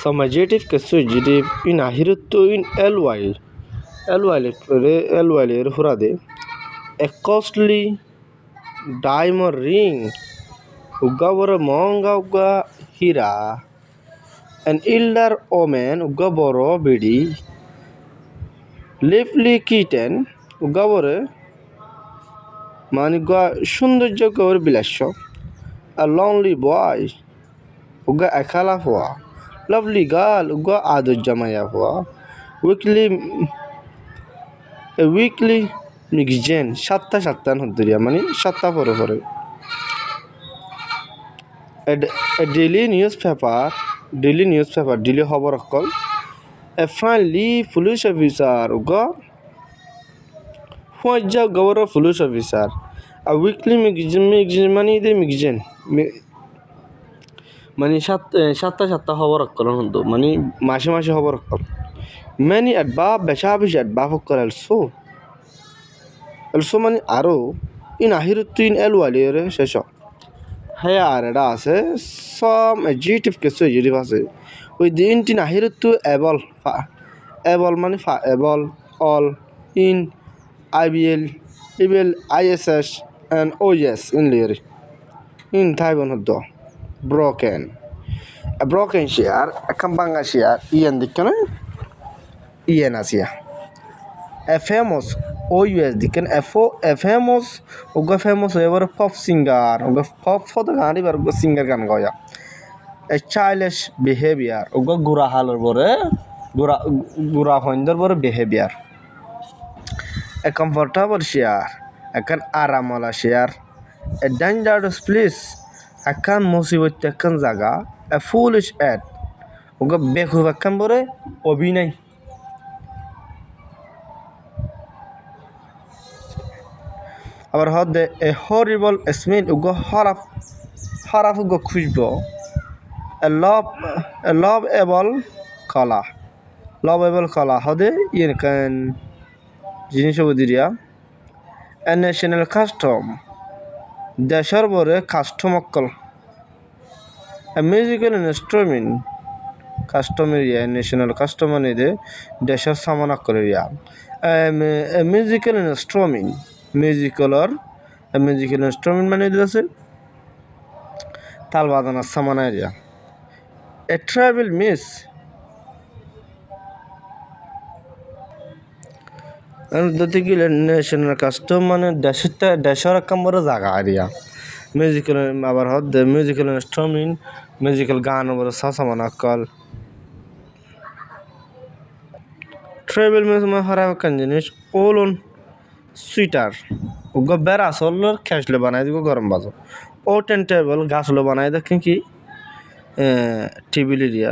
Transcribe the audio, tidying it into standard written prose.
Some adjective ke adjective in ahiruttu in ly hurade a costly diamond ring ugga boro monga ugga hira an elder woman ugga boro bidi lively kitten ugga bore মানে সৌন্দর্য Gour বিলাস্য a lonely boy ugga ekhala hua lovely girl ugga adur jamaya hua weekly magazine satta hudriya মানে satta pore pore a daily newspaper daily খবর অকল a friendly police officer ugga Fojja Gawara police officer. A weekly magazine money the magazine. Money shatta খবর অকল হন্দ মানে মাসে খবর অকল many adverb বেশাবিশ adverb অকল also মানে আরো in ahiruttu in ly শেষ হ্যাঁ আর এটা আছে some adjective কিছু adjective আছে ওই দিন তিন ahiruttu able মানে able all in IBL, ISS, and OS in Lyri. In Taiwan, broken. A broken share, a kambanga share, Ian Dickon, Ian Asia. A famous OUS Dickon, a famous, Uga famous ever pop singer, Uga pop for the Gandhi or singer can go. A childish behavior, Uga Gura Haller Bore, Gura Hoinder Bore behavior. A comfortable chair, akan aram wala chair, a dangerous place, akan musibot akan jaga, a foolish ad, uga bekhuf akan bore obinai. Abar hodde a horrible smell uga haraf uga khushbo, a lovable color hode yen kan জিনিস বুঝিয়া a national custom দেশের বরে custom অকল a musical instrument custom area national custom মানে দেশের সামান অকল area a musical instrument মানে আছে তাল বাজানোর সামান area a travel miss national custom মানে দেশের কামরে জায়গা এরিয়া মিউজিক্যাল আবার হদ মিউজিক্যাল ইনস্ট্রুমেন্ট মিউজিক্যাল গান ওর সাসামান আকাল ট্রাভেল মিস মা হারা কান জিনিস ওলন সুইটার উগা বেরা সলর খেসলে বানাই দিব গরম বাজো ও টেন টেবল গাছলো বানাই দেখেন কি টেবিল এরিয়া